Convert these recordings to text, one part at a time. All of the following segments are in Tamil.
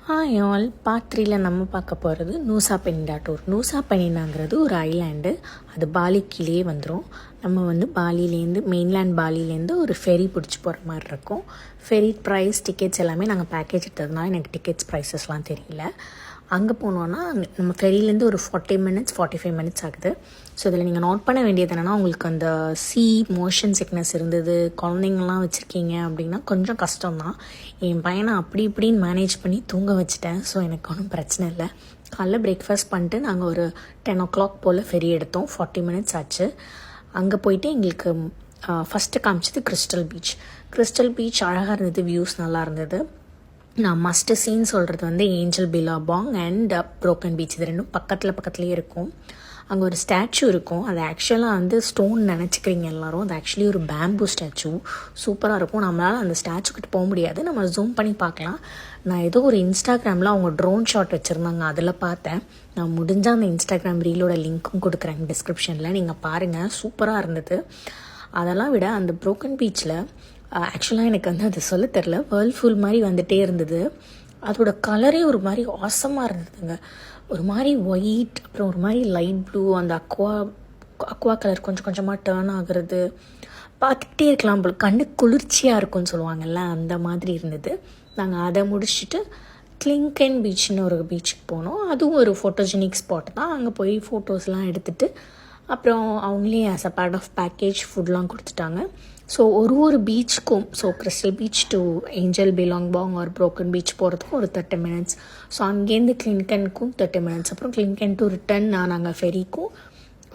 ஹாய் ஆல் பார்ட் 3ல நம்ம பார்க்க போகிறது நூசா பெனினா டூர். நூசா பெனினாங்கிறது ஒரு ஐலாண்டு. அது பாலி கீழே வந்துடும். நம்ம பாலிலேருந்து மெயின்லேண்ட் பாலிலேருந்து ஒரு ஃபெரி பிடிச்சி போகிற மாதிரி இருக்கும். ஃபெரி ப்ரைஸ் டிக்கெட்ஸ் எல்லாமே நாங்கள் பேக்கேஜ் எடுத்ததுனால எனக்கு டிக்கெட்ஸ் ப்ரைஸஸ்லாம் தெரியல. அங்கே போனோன்னா நம்ம ஃபெரிலேருந்து ஒரு 45 மினிட்ஸ் ஆகுது. ஸோ இதில் நீங்கள் நோட் பண்ண வேண்டியது என்னென்னா, உங்களுக்கு அந்த மோஷன் சிக்னஸ் இருந்தது, குழந்தைங்கள்லாம் வச்சுருக்கீங்க அப்படின்னா கொஞ்சம் கஷ்டம்தான். என் பையனை அப்படி இப்படின்னு மேனேஜ் பண்ணி தூங்க வச்சுட்டேன். ஸோ எனக்கு ஒன்றும் பிரச்சனை இல்லை. காலைல பிரேக்ஃபாஸ்ட் பண்ணிட்டு நாங்கள் ஒரு 10 o'clock போல் ஃபெரி எடுத்தோம். 40 மினிட்ஸ் ஆச்சு. அங்கே போயிட்டு எங்களுக்கு ஃபஸ்ட்டு காமிச்சது கிறிஸ்டல் பீச் அழகாக இருந்தது, வியூஸ் நல்லா இருந்தது. நான் மஸ்ட் சீன் சொல்கிறது ஏஞ்சல் பில்லாபாங் அண்ட் ப்ரோக்கன் பீச். இது ரெண்டும் பக்கத்துலேயே இருக்கும். அங்கே ஒரு ஸ்டாச்சு இருக்கும். அது ஆக்சுவலாக ஸ்டோன் நினச்சிக்கிறீங்க எல்லோரும். அது ஆக்சுவலி ஒரு பேம்பூ ஸ்டாச்சு. சூப்பராக இருக்கும். நம்மளால் அந்த ஸ்டாச்சுக்கிட்ட போக முடியாது, நம்ம ஜூம் பண்ணி பார்க்கலாம். நான் ஏதோ ஒரு இன்ஸ்டாகிராமில் அவங்க ட்ரோன் ஷாட் வச்சுருந்தாங்க, அதில் பார்த்தேன். நான் முடிஞ்சால் அந்த இன்ஸ்டாகிராம் ரீலோட லிங்க்கும் கொடுக்குறேன் டிஸ்கிரிப்ஷனில், நீங்கள் பாருங்கள். சூப்பராக இருந்தது. அதெல்லாம் விட அந்த ப்ரோக்கன் பீச்சில் ஆக்சுவலாக எனக்கு அது சொல்ல தெரில, வேர்ல்ஃபுல் மாதிரி வந்துகிட்டே இருந்தது. அதோட கலரே ஒரு மாதிரி ஆசமாக இருந்ததுங்க. ஒரு மாதிரி ஒயிட், அப்புறம் ஒரு மாதிரி லைட் ப்ளூ, அந்த அக்வா கலர் கொஞ்சம் கொஞ்சமாக டேர்ன் ஆகுறது பார்த்துக்கிட்டே இருக்கலாம் போல், கண்ணு குளிர்ச்சியாக இருக்கும்னு சொல்லுவாங்கள்ல, அந்த மாதிரி இருந்தது. நாங்கள் அதை முடிச்சுட்டு கிளிங்கன் பீச்னு ஒரு பீச்சுக்கு போனோம். அதுவும் ஒரு ஃபோட்டோஜெனிக் ஸ்பாட் தான். அங்கே போய் ஃபோட்டோஸ்லாம் எடுத்துகிட்டு அப்புறம் அவங்களே as a part of package ஃபுட்லாம் கொடுத்துட்டாங்க. ஸோ ஒரு பீச்சுக்கும், so Crystal Beach to Angel Billabong ஒரு ப்ரோக்கன் பீச் போகிறதுக்கும் ஒரு 30 மினிட்ஸ். ஸோ அங்கேருந்து கிளிங்கனுக்கும் 30 மினிட்ஸ். அப்புறம் கிளிங்கன் டு ரிட்டன் நாங்கள் ஃபெரிக்கும்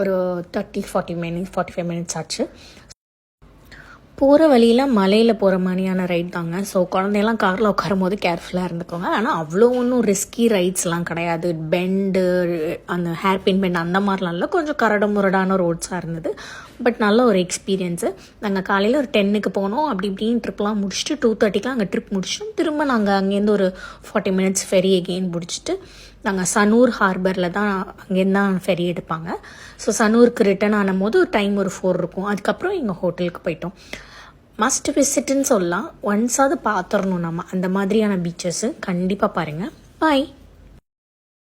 ஒரு 45 மினிட்ஸ் ஆச்சு. போகிற வழியில் மலையில் போகிற மாதிரியான ரைட் தாங்க. ஸோ குழந்தையெல்லாம் காரில் உட்காரும் போது கேர்ஃபுல்லாக இருந்துக்கோங்க. ஆனால் அவ்வளோ ஒன்றும் ரிஸ்கி ரைட்ஸ்லாம் கிடையாது. பெண்டு, அந்த ஹேர் பின் பெண்ட் அந்த மாதிரிலாம் இல்லை. கொஞ்சம் கரடு முரடான ரோட்ஸாக இருந்தது. பட் நல்ல ஒரு எக்ஸ்பீரியன்ஸு. நாங்கள் காலையில் ஒரு 10க்கு போனோம். அப்படி இப்படின்னு ட்ரிப்லாம் முடிச்சுட்டு 2:30க்கு அங்கே ட்ரிப் முடிச்சிட்டோம். திரும்ப நாங்கள் அங்கேருந்து ஒரு 40 மினிட்ஸ் ஃபெரி எகெயின் பிடிச்சிட்டு நாங்கள் சனூர் ஹார்பரில் தான், அங்கேருந்து தான் ஃபெரி எடுப்பாங்க. ஸோ சனூருக்கு ரிட்டர்ன் ஆனும்போது ஒரு டைம் ஒரு 4 இருக்கும். அதுக்கப்புறம் எங்கள் ஹோட்டலுக்கு போயிட்டோம். மஸ்ட் விசிட்னு சொல்லலாம். ஒன்ஸாவது பார்த்துடணும் நம்ம அந்த மாதிரியான பீச்சஸ்ஸு. கண்டிப்பாக பாருங்கள். பாய்.